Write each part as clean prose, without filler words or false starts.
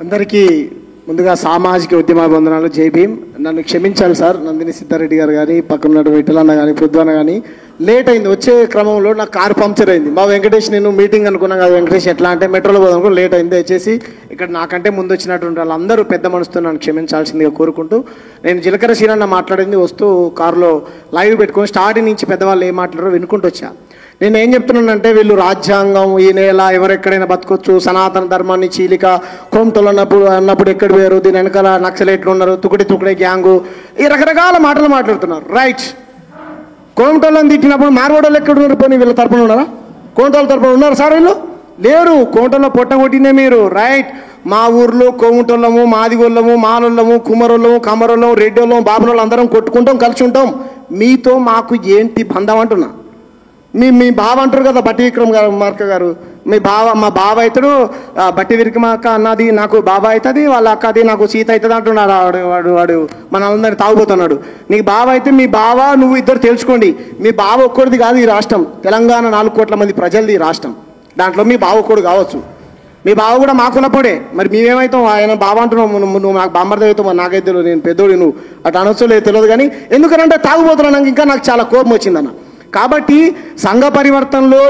అందరికీ ముందుగా సామాజిక ఉద్యమ బంధనాలు జై భీమ్. నన్ను క్షమించాలి సార్, నందిని సిద్ధారెడ్డి గారు కానీ పక్కన విఠలన్న కానీ పృథ్వన్న కానీ లేట్ అయింది. వచ్చే క్రమంలో నాకు కారు పంక్చర్ అయింది. మా వెంకటేష్ నేను మీటింగ్ అనుకున్నాం కదా, వెంకటేష్ ఎట్లా అంటే మెట్రోలో పోదాం లేట్ అయింది. దయచేసి ఇక్కడ నాకంటే ముందు వచ్చినటువంటి వాళ్ళందరూ పెద్ద మనసుతో నన్ను క్షమించాల్సిందిగా కోరుకుంటూ, నేను జీలకర్ర శ్రీరన్న మాట్లాడింది వస్తూ కారులో లైవ్ పెట్టుకొని స్టార్టింగ్ నుంచి పెద్దవాళ్ళు ఏం మాట్లాడారో వినుకుంటూ వచ్చా. నేను ఏం చెప్తున్నానంటే, వీళ్ళు రాజ్యాంగం ఈ నేల ఎవరెక్కడైనా బతకొచ్చు, సనాతన ధర్మాన్ని చీలిక కోమటోళ్ళు అన్నప్పుడు ఎక్కడ పోయారు, దీని వెనకాల నక్సలైట్లు ఉన్నారు, తుకుడే గ్యాంగు, ఈ రకరకాల మాటలు మాట్లాడుతున్నారు. రైట్, కోమటోళ్ళని తిట్టినప్పుడు మార్వాడోళ్ళు ఎక్కడ ఉన్నారు? పోనీ వీళ్ళ తరపున ఉన్నారా? కోమటోళ్ళ తరపున ఉన్నారు సార్? వీళ్ళు లేరు. కోమటోళ్ళ పొట్టగొట్టిందే మీరు. రైట్, మా ఊర్లో కోమటోళ్ళము, మాదిగోళ్ళము, మాలోళ్ళము, కుమరోళ్ళము, కమరోళ్ళము, రెడ్డోళ్ళము, బాబునోళ్ళు అందరం కొట్టుకుంటాం, కలిసి ఉంటాం. మీతో మాకు ఏంటి బంధం అంటున్నా. మీ బావ అంటారు కదా, బట్టి విక్రమార్క గారు, మా బావ అవుతాడు, బట్టి విక్రమార్క అన్నది నాకు బావ అవుతుంది, వాళ్ళ అక్క అది నాకు సీత అవుతుంది అంటున్నాడు. వాడు మన అందరిని తాగుపోతున్నాడు. నీకు బావ అయితే మీ బావ నువ్వు ఇద్దరు తెలుసుకోండి. మీ బావ ఒక్కడిది కాదు ఈ రాష్ట్రం, తెలంగాణ 4 కోట్ల మంది ప్రజలది ఈ రాష్ట్రం. దాంట్లో మీ బావ ఒక్కడు కావచ్చు, మీ బావ కూడా మా కులపోడే. మరి మేమేమవుతాం? ఆయన బావ అంటున్నావు, నువ్వు నాకు బామ్మర్ది అవుతావు, మరి నాకైతే నేను పెద్దోడు, నువ్వు అటు అనొచ్చు లేదు తెలియదు. కానీ ఎందుకనంటే తాగుపోతున్నాను, ఇంకా నాకు చాలా కోపం వచ్చిందన్న. కాబట్టి సంఘ పరివర్తనలో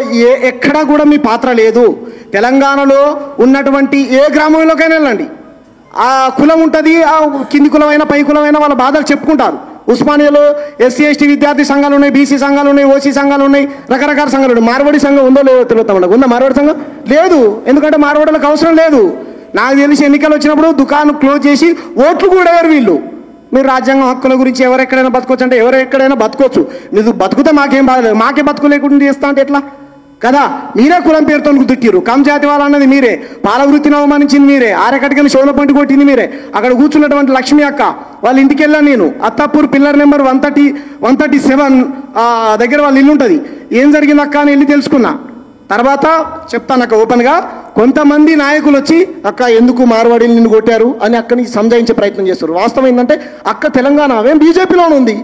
ఎక్కడా కూడా మీ పాత్ర లేదు. తెలంగాణలో ఉన్నటువంటి ఏ గ్రామంలోకైనా వెళ్ళండి, ఆ కులం ఉంటుంది, ఆ కింది కులమైనా పై కులమైనా వాళ్ళ బాధలు చెప్పుకుంటారు. ఉస్మానియాలో ఎస్సీ ఎస్టీ విద్యార్థి సంఘాలు ఉన్నాయి, బీసీ సంఘాలు ఉన్నాయి, ఓసీ సంఘాలు ఉన్నాయి, రకరకాల సంఘాలు ఉన్నాయి. మార్వాడి సంఘం ఉందో లేదో తెలుగుతాం. ఉందా మార్వాడి సంఘం? లేదు. ఎందుకంటే మార్వాడులకు అవసరం లేదు. నాకు తెలిసి ఎన్నికలు వచ్చినప్పుడు దుకాణం క్లోజ్ చేసి ఓట్లు కూడా వేరు వీళ్ళు. మీరు రాజ్యాంగం హక్కుల గురించి ఎవరెక్కడైనా బతకొచ్చు అంటే ఎవరెక్కడైనా బతకొచ్చు. మీరు బతుకుతే మాకేం బాధలేదు. మాకే బతుకు లేకుండా చేస్తా అంటే ఎట్లా కదా? మీరే కులం పేరుతో తిట్టిరు. కమ్ జాతి వాళ్ళు అన్నది మీరే, పాల వృత్తిని అవమానించింది మీరే, ఆరకటికని షోల పంటి కొట్టింది మీరే. అక్కడ కూర్చున్నటువంటి లక్ష్మి అక్క వాళ్ళ ఇంటికి వెళ్ళాను నేను. అత్తాపూర్ పిల్లర్ నెంబర్ 137 దగ్గర వాళ్ళ ఇల్లు ఉంటుంది. ఏం జరిగింది అక్క అని వెళ్ళి తెలుసుకున్నా. తర్వాత చెప్తాను అక్క ఓపెన్గా. కొంతమంది నాయకులు వచ్చి అక్క ఎందుకు మార్వాడీలు నిన్ను కొట్టారు అని అక్కని సంజాయించే ప్రయత్నం చేస్తారు. వాస్తవం ఏంటంటే అక్క తెలంగాణ ఆమె బీజేపీలోనే ఉంది.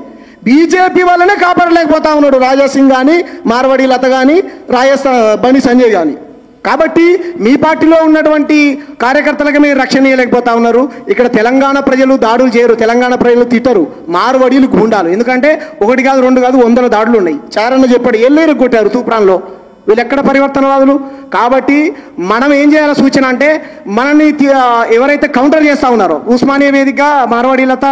బీజేపీ వాళ్ళనే కాపాడలేకపోతా ఉన్నాడు రాజాసింగ్ కానీ, మార్వాడి లత కానీ, బండి సంజయ్ కానీ. కాబట్టి మీ పార్టీలో ఉన్నటువంటి కార్యకర్తలకు మీరు రక్షణ ఇవ్వలేకపోతా ఉన్నారు. ఇక్కడ తెలంగాణ ప్రజలు దాడులు చేయరు, తెలంగాణ ప్రజలు తిట్టరు, మార్వాడీలు గుండాలు. ఎందుకంటే 1 కాదు 2 కాదు 100 దాడులు ఉన్నాయి. చారన్న చెప్పాడు, ఎల్లేరు కొట్టారు తూప్రాన్లో. వీళ్ళు ఎక్కడ పరివర్తనవాదులు? కాబట్టి మనం ఏం చేయాలో సూచన అంటే, మనల్ని ఎవరైతే కౌంటర్ చేస్తూ ఉన్నారో, ఉస్మానియా వేదిక మార్వాడి లత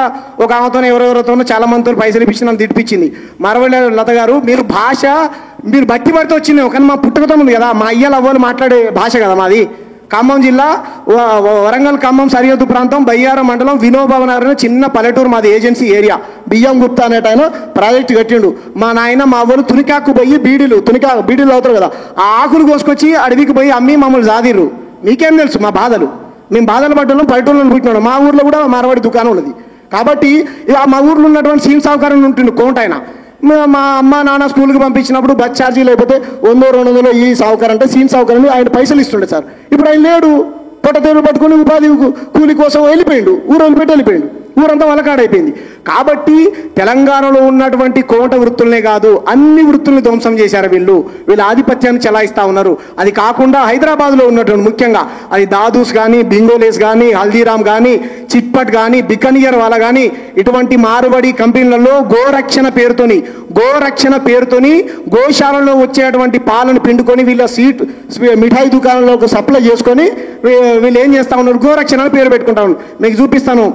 ఒక ఆమెతో ఎవరెవరితోనో చాలా మందితో పైసలు ఇప్పించి నన్ను తిట్టిపించింది. మార్వాడి లత గారు, మీరు భాష మీరు బట్టి పడితే వచ్చింది. కానీ మా పుట్టుకతో ఉంది కదా, మా అయ్యలు అవ్వలు మాట్లాడే భాష కదా మాది. ఖమ్మం జిల్లా వరంగల్ ఖమ్మం సరిహద్దు ప్రాంతం, బయ్యారం మండలం, వినోబాబు నగర్ చిన్న పల్లెటూరు మాది. Agency area. బియ్యం గుప్తా అనేట ఆయన ప్రాజెక్టు కట్టిండు. మా నాయన మా ఊరు తునికాకు పోయి బీడీలు అవుతారు కదా, ఆ ఆకులు కోసుకొచ్చి అడవికి పోయి అమ్మి మమ్మల్ని జాదిర్రు. మీకేం తెలుసు మా బాధలు? మేము బాధలు పడ్డాం, పల్లెటూరులో పుట్టినాడు. మా ఊర్లో కూడా మార్వాడి దుకాణం ఉన్నది. కాబట్టి మా ఊర్లో ఉన్నటువంటి సీన్ సౌకర్యం ఉంటుండు కోంట ఆయన. మా అమ్మ నాన్న స్కూల్కి పంపించినప్పుడు బస్ ఛార్జీ లేకపోతే 100-200 ఈ సౌకర్యం అంటే సీన్ సౌకర్యం ఆయన పైసలు ఇస్తుండే సార్. ఇప్పుడు ఆయన లేడు, పొట్టతేరు పట్టుకుని ఉపాధి కూలి కోసం వెళ్ళిపోయిండు, ఊరు వదిలిపెట్టి వెళ్ళిపోయిండు. ఊరంతా వలకాడైపోయింది. కాబట్టి తెలంగాణలో ఉన్నటువంటి కోట వృత్తులనే కాదు, అన్ని వృత్తుల్ని ధ్వంసం చేశారు వీళ్ళు. వీళ్ళ ఆధిపత్యాన్ని చెలాయిస్తూ ఉన్నారు. అది కాకుండా హైదరాబాద్లో ఉన్నటువంటి ముఖ్యంగా అది దాదూస్ కానీ, బింగోలేస్ కానీ, హల్దీరామ్ కానీ, చిట్పట్ కానీ, బికనియర్ వాళ్ళ కానీ ఇటువంటి మారుబడి కంపెనీలలో గోరక్షణ పేరుతోని గోశాలలో వచ్చేటువంటి పాలను పిండుకొని వీళ్ళ మిఠాయి దుకాణంలో సప్లై చేసుకొని వీళ్ళు ఏం చేస్తూ ఉన్నారు, గోరక్షణ అని పేరు పెట్టుకుంటా ఉన్నారు. మీకు చూపిస్తాను.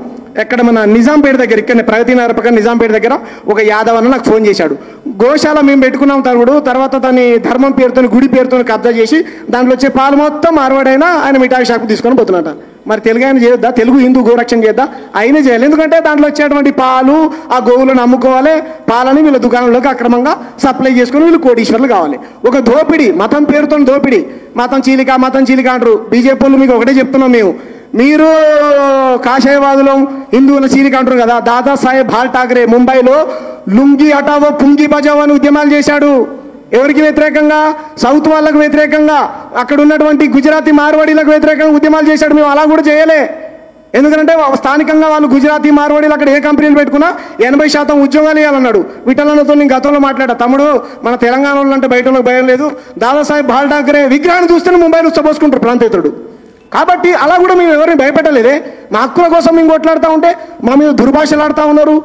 ఎక్కడ మన నిజాంపేట దగ్గర, ఇక్కడ ప్రగతి నగర్ పక్కన నిజాంపేట దగ్గర ఒక యాదవ్ అన్న నాకు ఫోన్ చేశాడు. గోశాల మేము పెట్టుకున్నాం తరువుడు, తర్వాత దాన్ని ధర్మం పేరుతో గుడి పేరుతో కబ్జా చేసి దాంట్లో వచ్చే పాలు మొత్తం మార్వాడైనా ఆయన మిఠాయి షాపు తీసుకొని పోతున్నట. మరి తెలుగు ఆయన చేయొద్దా? తెలుగు హిందూ గోరక్షణ చేద్దా? అయినా చేయాలి. ఎందుకంటే దాంట్లో వచ్చేటువంటి పాలు ఆ గోవులను అమ్ముకోవాలి, పాలని వీళ్ళ దుకాణంలోకి అక్రమంగా సప్లై చేసుకుని వీళ్ళు కోటీశ్వర్లు కావాలి. ఒక దోపిడీ, మతం పేరుతో దోపిడీ. మతం చీలిక అంటారు బీజేపీ వాళ్ళు. మీకు ఒకటే చెప్తున్నాం మేము, మీరు కాషాయవాదులం హిందువుల చీలిక అంటారు కదా. దాదాసాహెబ్ బాల్ ఠాకరే ముంబైలో లుంగి హటావో పుంగి బజావో అని ఉద్యమాలు చేశాడు. ఎవరికి వ్యతిరేకంగా? సౌత్ వాళ్ళకు వ్యతిరేకంగా, అక్కడ ఉన్నటువంటి గుజరాతీ మార్వాడీలకు వ్యతిరేకంగా ఉద్యమాలు చేశాడు. మేము అలా కూడా చేయలే. ఎందుకంటే స్థానికంగా వాళ్ళు గుజరాతీ మార్వాడీలు అక్కడ ఏ కంపెనీలు పెట్టుకున్నా 80% ఉద్యోగాలు ఇవ్వాలన్నాడు. విఠలన్నతో నేను గతంలో మాట్లాడా, తమ్ముడు మన తెలంగాణ వాళ్ళు అంటే బయట వాళ్ళకి భయం లేదు, దాదాసాహెబ్ బాల్ ఠాకరే విగ్రహాన్ని చూస్తేనే ముంబైలో ఉచ్చబోసుకుంటారు ప్రాంతేతరుడు. కాబట్టి అలా కూడా మేము ఎవరిని భయపెట్టలేదే. మా హక్కుల కోసం మేము కొట్లాడుతూ ఉంటే మా మీద దుర్భాషలు ఆడుతూ ఉన్నారు,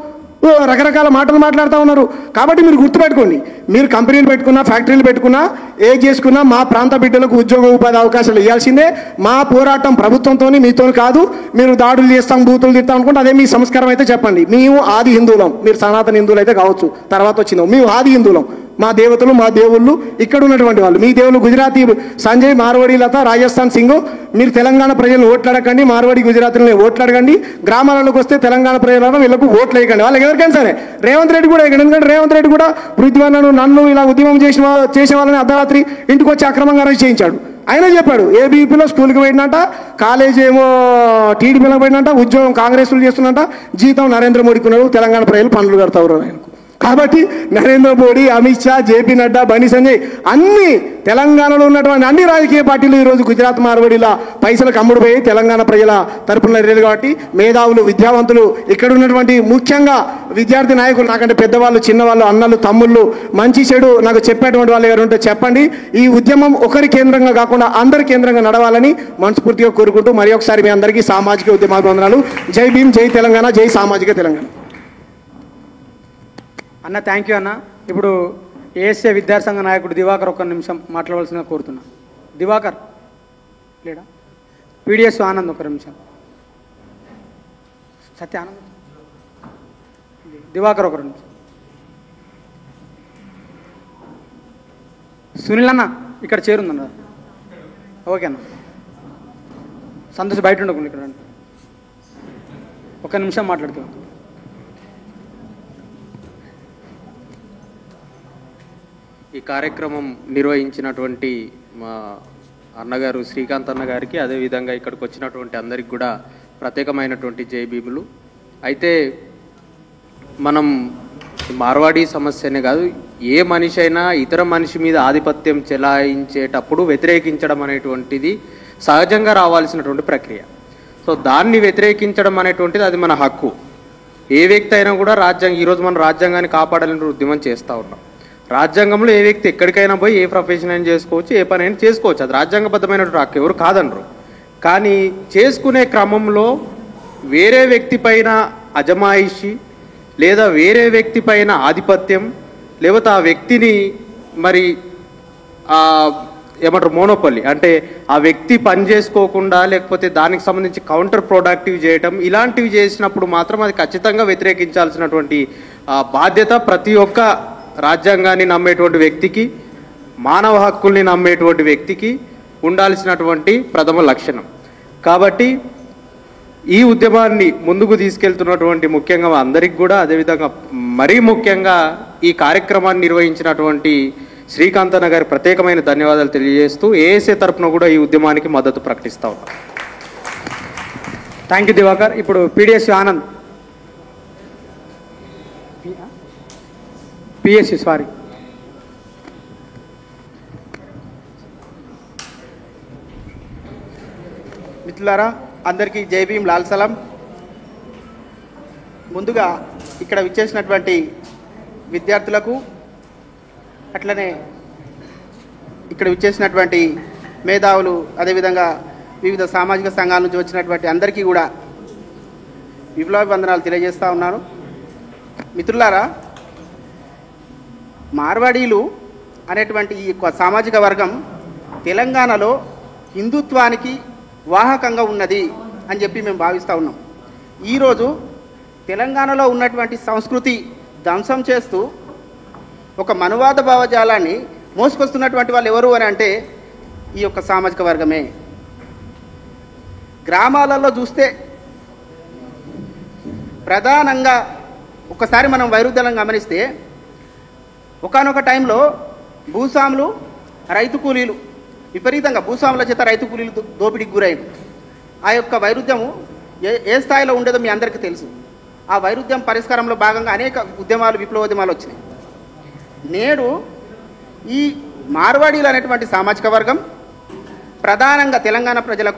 రకరకాల మాటలు మాట్లాడుతూ ఉన్నారు. కాబట్టి మీరు గుర్తుపెట్టుకోండి, మీరు కంపెనీలు పెట్టుకున్నా, ఫ్యాక్టరీలు పెట్టుకున్నా, ఏ చేసుకున్నా మా ప్రాంత బిడ్డలకు ఉద్యోగ ఉపాధి అవకాశాలు ఇవ్వాల్సిందే. మా పోరాటం ప్రభుత్వంతో మీతో కాదు. మీరు దాడులు చేస్తాం, బూతులు తిడతాం అనుకుంటే అదే మీ సంస్కారం అయితే చెప్పండి. మేము ఆది హిందువులం, మీరు సనాతన హిందువులు అయితే కావచ్చు, తర్వాత వచ్చినాం. మేము ఆది హిందువులం. మా దేవతలు, మా దేవుళ్ళు ఇక్కడ ఉన్నటువంటి వాళ్ళు. మీ దేవుళ్ళు గుజరాతీ సంజయ్, మార్వాడి లత, రాజస్థాన్ సింగ్. మీరు తెలంగాణ ప్రజలను ఓట్లాడకండి, మార్వాడి గుజరాతీలను ఓట్లాడకండి. గ్రామాలలోకి వస్తే తెలంగాణ ప్రజలను వీళ్ళకు ఓట్లు వేయకండి. వాళ్ళకి ఎవరికైనా సరే రేవంత్ రెడ్డి కూడా వేయకండి. ఎందుకంటే రేవంత్ రెడ్డి కూడా పృథ్వీను, నన్ను ఇలా ఉద్యమం చేసే వాళ్ళని అర్ధరాత్రి ఇంటికి వచ్చి అక్రమంగా అరెస్ట్ చేయించాడు. ఆయన చెప్పాడు ఏబీపీలో స్కూల్కి పోయినట్ట, కాలేజ్ ఏమో టీడీపీలో పోయినట్ట, ఉద్యోగం కాంగ్రెస్లు చేస్తున్నట్ట, జీతం నరేంద్ర మోడీకి ఉన్నాడు. తెలంగాణ ప్రజలు పనులు కడతారు ఆయనకు. కాబట్టి నరేంద్ర మోడీ, అమిత్ షా, జేపీ నడ్డా, బండి సంజయ్ అన్ని తెలంగాణలో ఉన్నటువంటి అన్ని రాజకీయ పార్టీలు ఈరోజు గుజరాత్ మార్వాడీల పైసలకు అమ్ముడుపోయి తెలంగాణ ప్రజల తరపున రేలు. కాబట్టి మేధావులు, విద్యావంతులు, ఇక్కడ ఉన్నటువంటి ముఖ్యంగా విద్యార్థి నాయకులు, నాకంటే పెద్దవాళ్ళు, చిన్నవాళ్ళు, అన్నలు, తమ్ముళ్ళు, మంచి చెడు నాకు చెప్పేటువంటి వాళ్ళు ఎవరు ఉంటే చెప్పండి. ఈ ఉద్యమం ఒకరి కేంద్రంగా కాకుండా అందరి కేంద్రంగా నడవాలని మనస్ఫూర్తిగా కోరుకుంటూ మరి ఒకసారి మీ అందరికీ సామాజిక ఉద్యమాభివందనాలు. జై భీమ్, జై తెలంగాణ, జై సామాజిక తెలంగాణ. అన్న థ్యాంక్ యూ అన్న. ఇప్పుడు ఏఎస్ఏ విద్యాసంఘ నాయకుడు దివాకర్ ఒక్క నిమిషం మాట్లాడవలసిందిగా కోరుతున్నా. దివాకర్ లేడా? పీడిఎస్ ఆనంద్ ఒక నిమిషం. సత్య ఆనంద్, దివాకర్ ఒక నిమిషం. సునీల్ అన్న ఇక్కడ చేరుందన్న. ఓకే అన్న. సంతోష్ బయట ఉండకుండా ఇక్కడ ఒక నిమిషం మాట్లాడుతున్నాం. ఈ కార్యక్రమం నిర్వహించినటువంటి మా అన్నగారు శ్రీకాంత్ అన్న గారికి, అదేవిధంగా ఇక్కడికి వచ్చినటువంటి అందరికి కూడా ప్రత్యేకమైనటువంటి జై భీములు. అయితే మనం మార్వాడీ సమస్యనే కాదు, ఏ మనిషి అయినా ఇతర మనిషి మీద ఆధిపత్యం చెలాయించేటప్పుడు వ్యతిరేకించడం అనేటువంటిది సహజంగా రావాల్సినటువంటి ప్రక్రియ. సో దాన్ని వ్యతిరేకించడం అనేటువంటిది అది మన హక్కు. ఏ వ్యక్తి అయినా కూడా ఈరోజు మనం రాజ్యాంగాన్ని కాపాడాలని ఉద్యమం చేస్తూ ఉన్నాం. రాజ్యాంగంలో ఏ వ్యక్తి ఎక్కడికైనా పోయి ఏ ప్రొఫెషన్ అయినా చేసుకోవచ్చు, ఏ పని అయినా చేసుకోవచ్చు. అది రాజ్యాంగబద్ధమైనటువంటి హక్కు, ఎవరు కాదనరు. కానీ చేసుకునే క్రమంలో వేరే వ్యక్తి పైన అజమాయిషి లేదా వేరే వ్యక్తి పైన ఆధిపత్యం, లేకపోతే ఆ వ్యక్తిని మరి ఏమంటారు మోనోపలి అంటే ఆ వ్యక్తి పని చేసుకోకుండా లేకపోతే దానికి సంబంధించి కౌంటర్ ప్రొడక్టివ్ చేయటం, ఇలాంటివి చేసినప్పుడు మాత్రం అది ఖచ్చితంగా వ్యతిరేకించాల్సినటువంటి బాధ్యత ప్రతి ఒక్క రాజ్యాంగాన్ని నమ్మేటువంటి వ్యక్తికి, మానవ హక్కుల్ని నమ్మేటువంటి వ్యక్తికి ఉండాల్సినటువంటి ప్రథమ లక్షణం. కాబట్టి ఈ ఉద్యమాన్ని ముందుకు తీసుకెళ్తున్నటువంటి ముఖ్యంగా అందరికి కూడా, అదేవిధంగా మరీ ముఖ్యంగా ఈ కార్యక్రమాన్ని నిర్వహించినటువంటి శ్రీకాంత్ అన్న గారి ప్రత్యేకమైన ధన్యవాదాలు తెలియజేస్తూ ఏఎస్ఏ తరఫున కూడా ఈ ఉద్యమానికి మద్దతు ప్రకటిస్తా ఉన్నాం. Thank you Diwakar. ఇప్పుడు పీడిఎస్ ఆనంద్, పిఎస్సి సారీ. మిత్రులారా, అందరికీ జై భీమ్, లాల్ సలాం. ముందుగా ఇక్కడ విచ్చేసినటువంటి విద్యార్థులకు, అట్లనే ఇక్కడ విచ్చేసినటువంటి మేధావులు, అదేవిధంగా వివిధ సామాజిక సంఘాల నుంచి వచ్చినటువంటి అందరికీ కూడా విప్లవాభివందనాలు తెలియజేస్తూ ఉన్నాను. మిత్రులారా, మార్వాడీలు అనేటువంటి ఈ సామాజిక వర్గం తెలంగాణలో హిందుత్వానికి వాహకంగా ఉన్నది అని చెప్పి మేము భావిస్తూ ఉన్నాం. ఈరోజు తెలంగాణలో ఉన్నటువంటి సంస్కృతి ధ్వంసం చేస్తూ ఒక మనువాద భావజాలాన్ని మోసుకొస్తున్నటువంటి వాళ్ళు ఎవరు అని అంటే ఈ యొక్క సామాజిక వర్గమే. గ్రామాలలో చూస్తే ప్రధానంగా ఒకసారి మనం వైరుధ్యాలను గమనిస్తే ఒకానొక టైంలో భూస్వాములు, రైతు కూలీలు విపరీతంగా భూస్వాముల చేత రైతు కూలీలు దోపిడీకి గురైన ఆ యొక్క వైరుధ్యము ఏ స్థాయిలో ఉండేదో మీ అందరికీ తెలుసు. ఆ వైరుధ్యం పరిష్కారంలో భాగంగా అనేక ఉద్యమాలు, విప్లవోద్యమాలు వచ్చినాయి. నేడు ఈ మార్వాడీలు అనేటువంటి సామాజిక వర్గం ప్రధానంగా తెలంగాణ ప్రజలకు